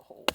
hole.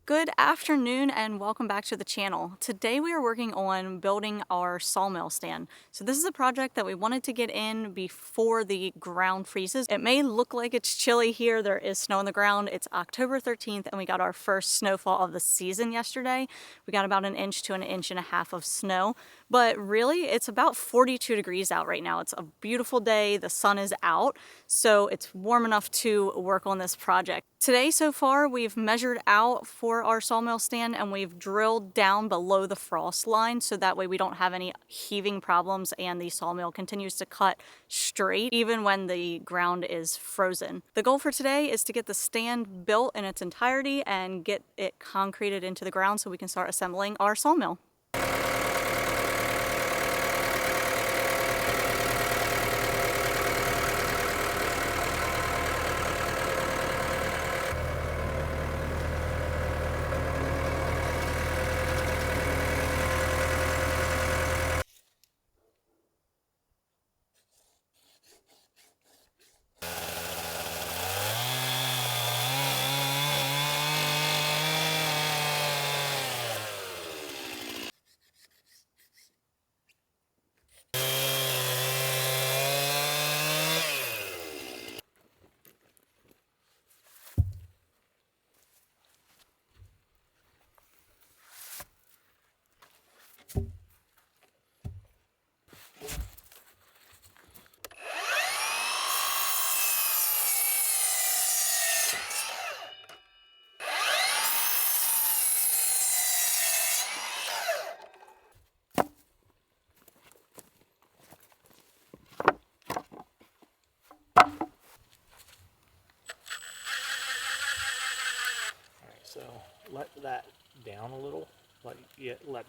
Good afternoon and welcome back to the channel. Today we are working on building our sawmill stand. So this is a project that we wanted to get in before the ground freezes. It may look like it's chilly here. There is snow on the ground. It's October 13th and we got our first snowfall of the season yesterday. We got about 1 inch to 1.5 inches of snow, but really it's about 42 degrees out right now. It's a beautiful day. The sun is out, so it's warm enough to work on this project. Today so far we've measured out for our sawmill stand and we've drilled down below the frost line so that way we don't have any heaving problems and the sawmill continues to cut straight even when the ground is frozen. The goal for today is to get the stand built in its entirety and get it concreted into the ground so we can start assembling our sawmill. So let that down a little. Let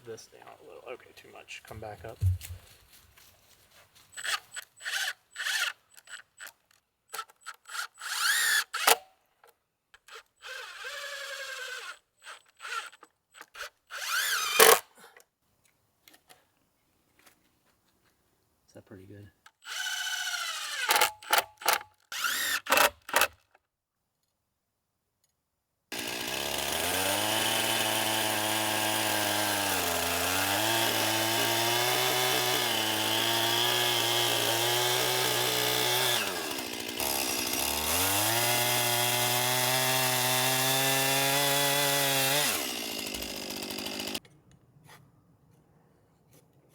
this down a little. Okay, too much. Come back up. Is that pretty good?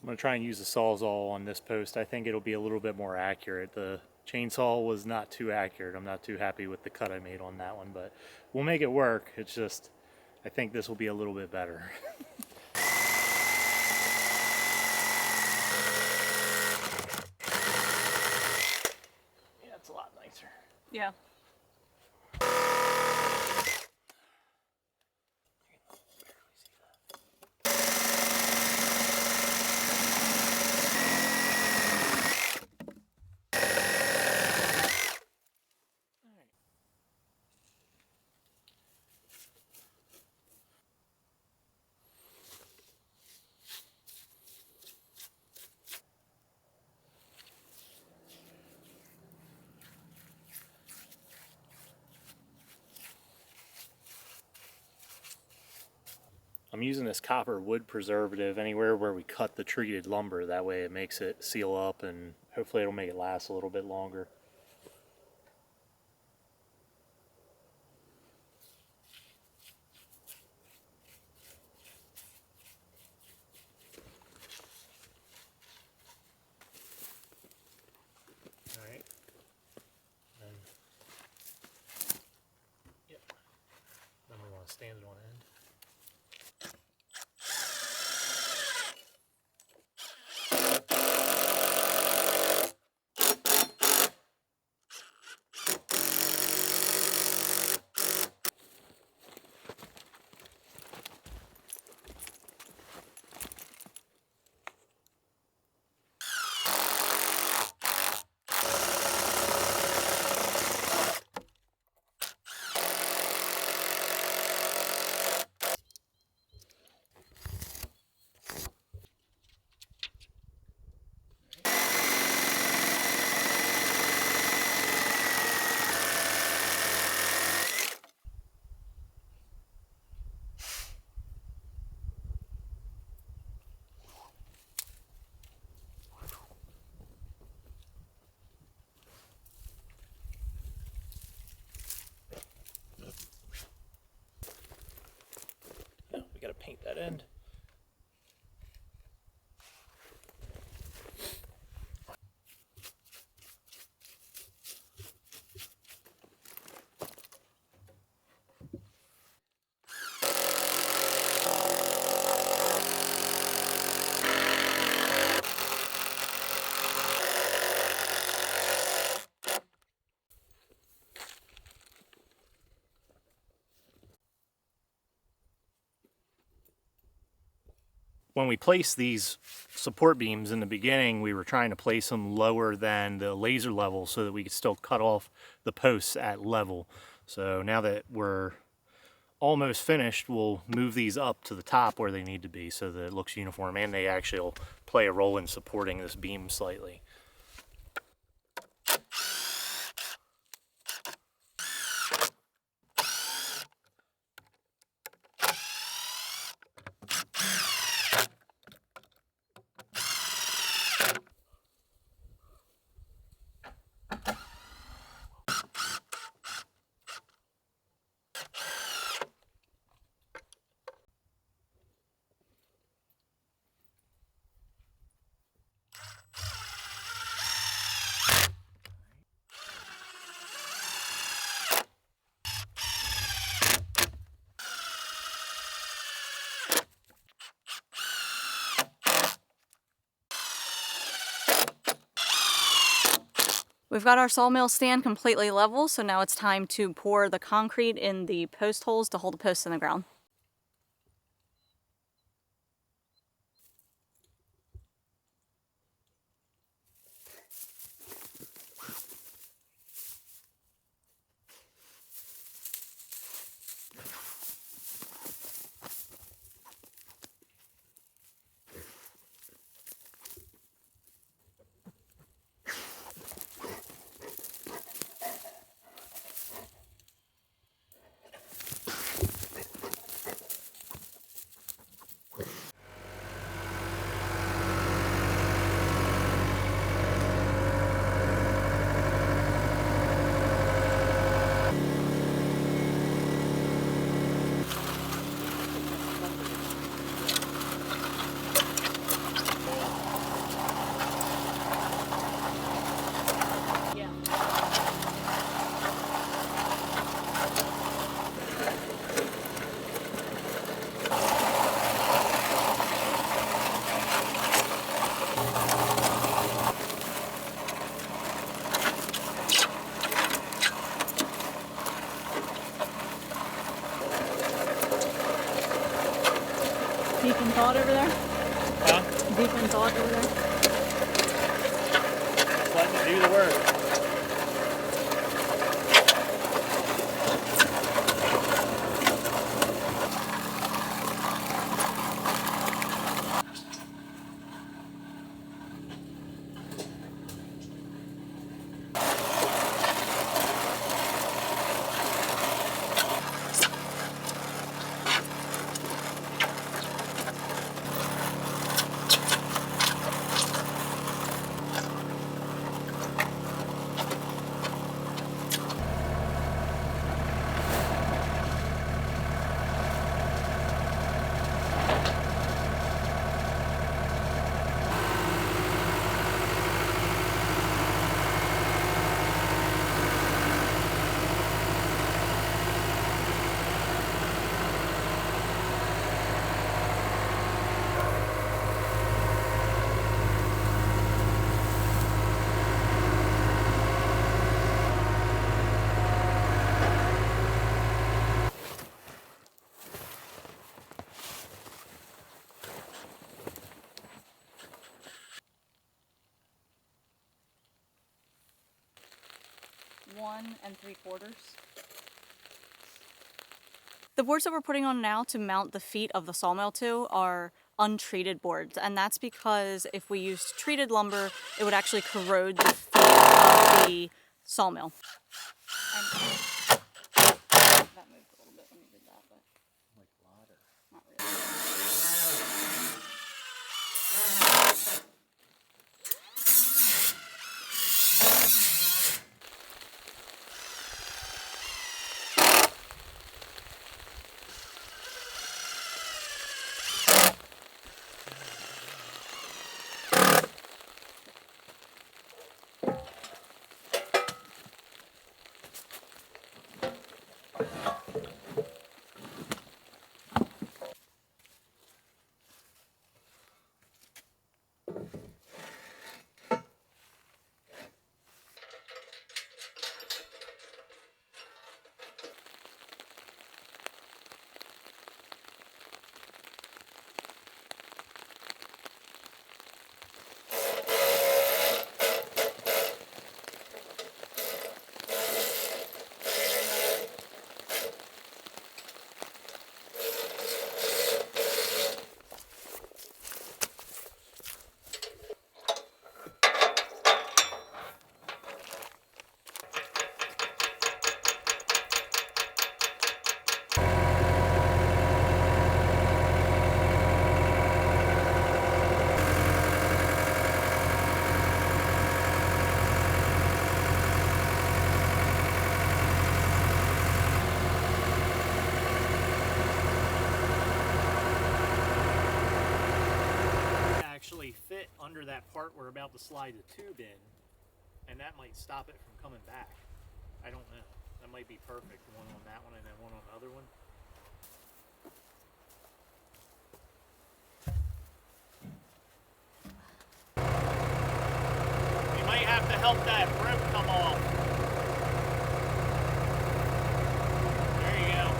I'm going to try and use the Sawzall on this post. I think it'll be a little bit more accurate. The chainsaw was not too accurate. I'm not too happy with the cut I made on that one, but we'll make it work. It's just, I think this will be a little bit better. Yeah, it's a lot nicer. Yeah. I'm using this copper wood preservative anywhere where we cut the treated lumber. That way it makes it seal up, and hopefully it'll make it last a little bit longer. Alright. Yep. Then we want to stand it on end. We gotta paint that end. When we placed these support beams in the beginning, we were trying to place them lower than the laser level so that we could still cut off the posts at level. So now that we're almost finished, we'll move these up to the top where they need to be so that it looks uniform, and they actually will play a role in supporting this beam slightly. We've got our sawmill stand completely level, so now it's time to pour the concrete in the post holes to hold the posts in the ground. Deep in thought over there? Huh? Deep in thought over there? Just letting it do the work. 1 3/4. The boards that we're putting on now to mount the feet of the sawmill to are untreated boards, and that's because if we used treated lumber, it would actually corrode the feet of the sawmill. And that moved a little bit when you did that, but Like ladder. not really. Actually fit under that part we're about to slide the tube in, and that might stop it from coming back. I don't know. That might be perfect. One on that one and then one on the other one. You might have to help that rope come off. There you go.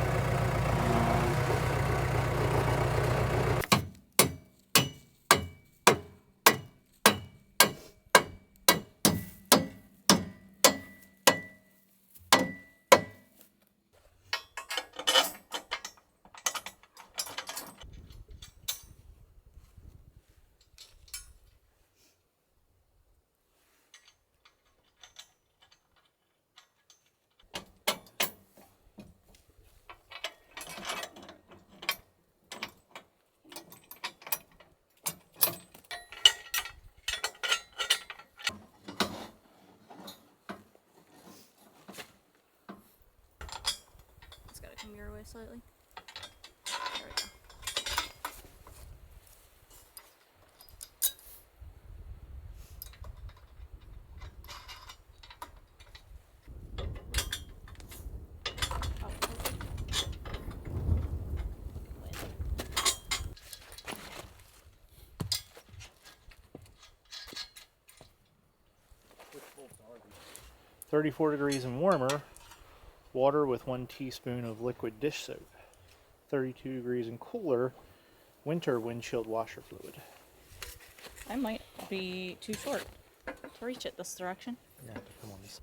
It's got to come your way slightly. There we go. Oh, Which bolts are these? 34 degrees and warmer. Water with 1 teaspoon of liquid dish soap. 32 degrees and cooler. Winter windshield washer fluid. I might be too short to reach it this direction. You have to come on this.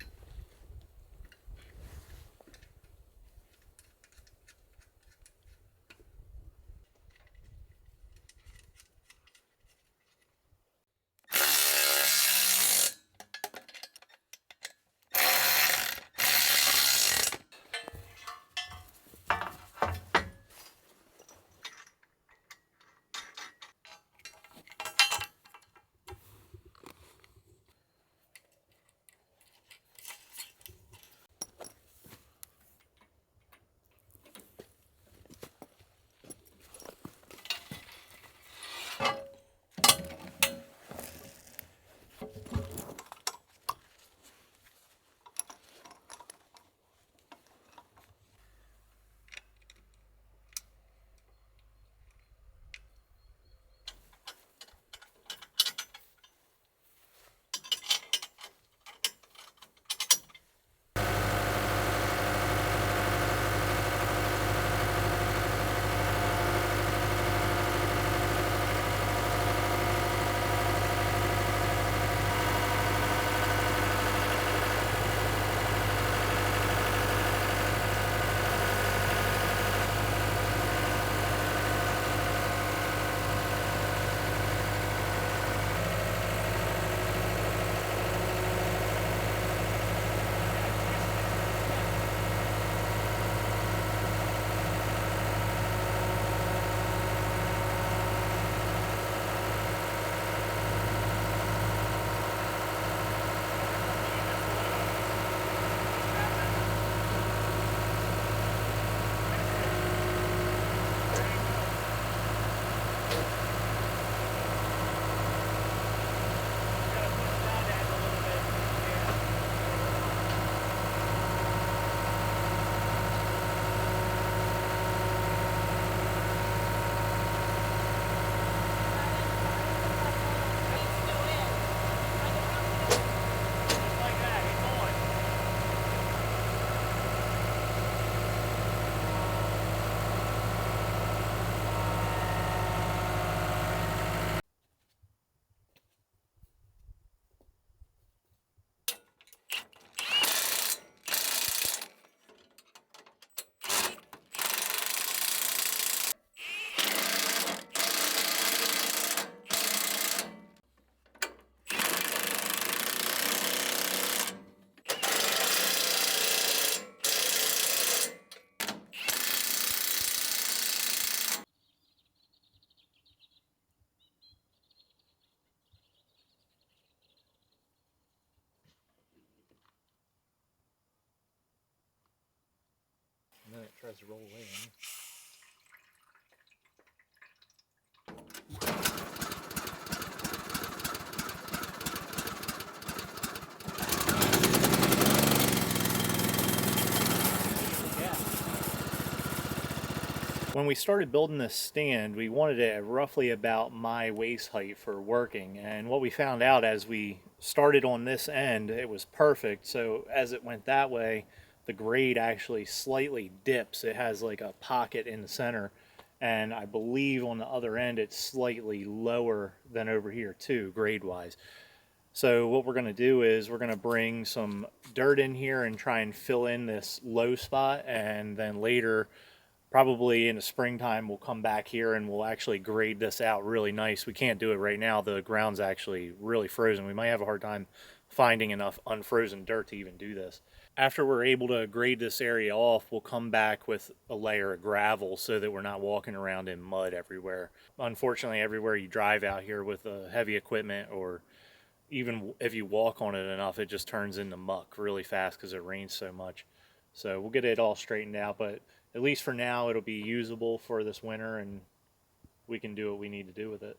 and then it tries to roll in. When we started building this stand, we wanted it at roughly about my waist height for working. And what we found out as we started on this end, it was perfect. So as it went that way, the grade actually slightly dips. It has like a pocket in the center. And I believe on the other end, it's slightly lower than over here too, grade wise. So what we're going to do is we're going to bring some dirt in here and try and fill in this low spot, and then later, probably in the springtime, we'll come back here and we'll actually grade this out really nice. We can't do it right now. The ground's actually really frozen. We might have a hard time finding enough unfrozen dirt to even do this. After we're able to grade this area off, we'll come back with a layer of gravel so that we're not walking around in mud everywhere. Unfortunately, everywhere you drive out here with heavy equipment, or even if you walk on it enough, it just turns into muck really fast because it rains so much. So we'll get it all straightened out, but at least for now, it'll be usable for this winter, and we can do what we need to do with it.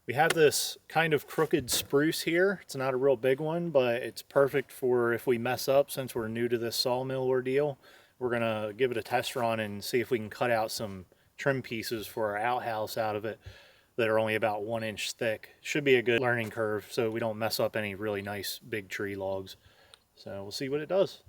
We have this kind of crooked spruce here. It's not a real big one, but it's perfect for if we mess up. Since we're new to this sawmill ordeal, we're gonna give it a test run and see if we can cut out some trim pieces for our outhouse out of it that are only about 1 inch thick. Should be a good learning curve so we don't mess up any really nice big tree logs. So we'll see what it does.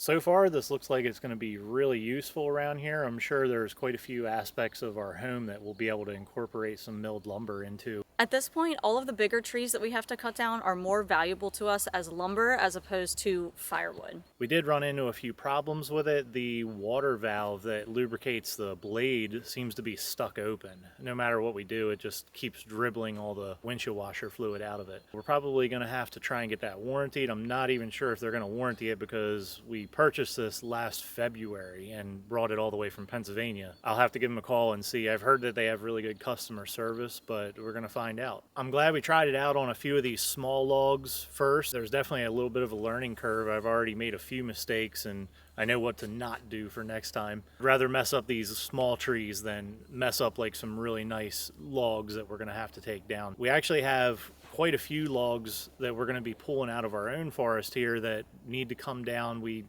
So far, this looks like it's going to be really useful around here. I'm sure there's quite a few aspects of our home that we'll be able to incorporate some milled lumber into. At this point, all of the bigger trees that we have to cut down are more valuable to us as lumber as opposed to firewood. We did run into a few problems with it. The water valve that lubricates the blade seems to be stuck open. No matter what we do, it just keeps dribbling all the windshield washer fluid out of it. We're probably going to have to try and get that warranted. I'm not even sure if they're going to warranty it because we purchased this last February and brought it all the way from Pennsylvania. I'll have to give them a call and see. I've heard that they have really good customer service, but we're going to find out. I'm glad we tried it out on a few of these small logs first. There's definitely a little bit of a learning curve. I've already made a few mistakes and I know what to not do for next time. I'd rather mess up these small trees than mess up like some really nice logs that we're going to have to take down. We actually have quite a few logs that we're going to be pulling out of our own forest here that need to come down. We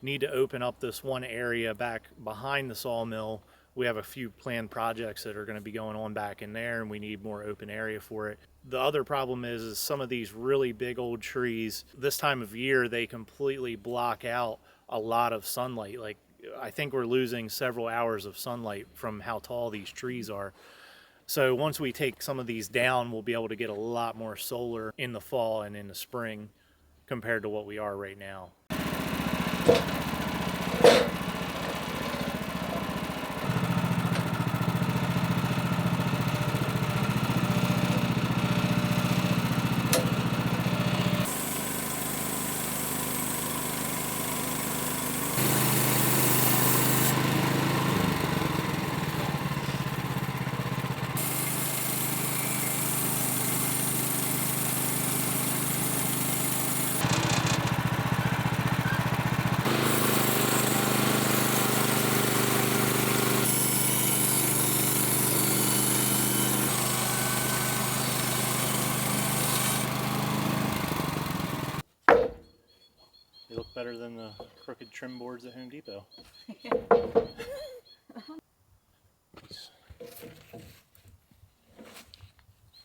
need to open up this one area back behind the sawmill. We have a few planned projects that are going to be going on back in there and we need more open area for it. The other problem is some of these really big old trees, this time of year, they completely block out a lot of sunlight. Like, I think we're losing several hours of sunlight from how tall these trees are. So once we take some of these down, we'll be able to get a lot more solar in the fall and in the spring compared to what we are right now. They look better than the crooked trim boards at Home Depot.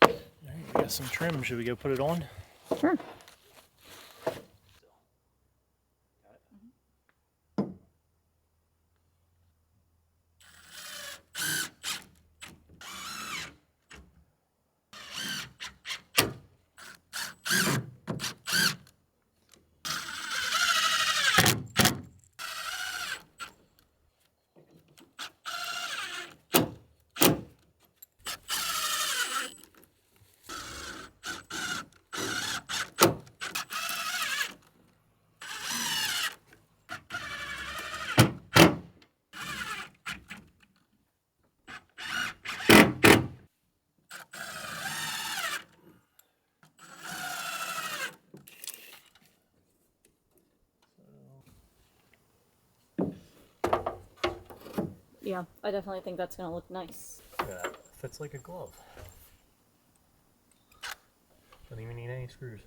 Alright, we got some trim. Should we go put it on? Sure. Yeah, I definitely think that's going to look nice. Yeah, fits like a glove. Don't even need any screws.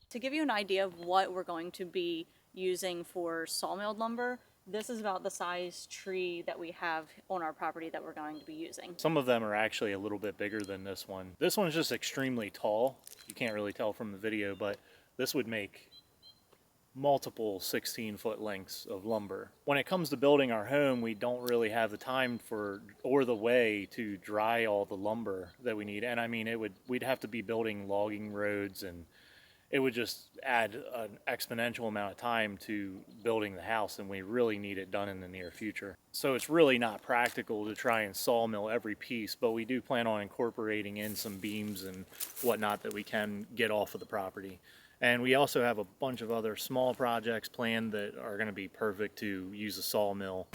To give you an idea of what we're going to be using for sawmilled lumber, this is about the size tree that we have on our property that we're going to be using. Some of them are actually a little bit bigger than this one. This one's just extremely tall. You can't really tell from the video, but this would make multiple 16-foot lengths of lumber. When it comes to building our home, we don't really have the time or the way to dry all the lumber that we need. And I mean, we'd have to be building logging roads, and it would just add an exponential amount of time to building the house, and we really need it done in the near future. So it's really not practical to try and sawmill every piece, but we do plan on incorporating in some beams and whatnot that we can get off of the property. And we also have a bunch of other small projects planned that are going to be perfect to use a sawmill.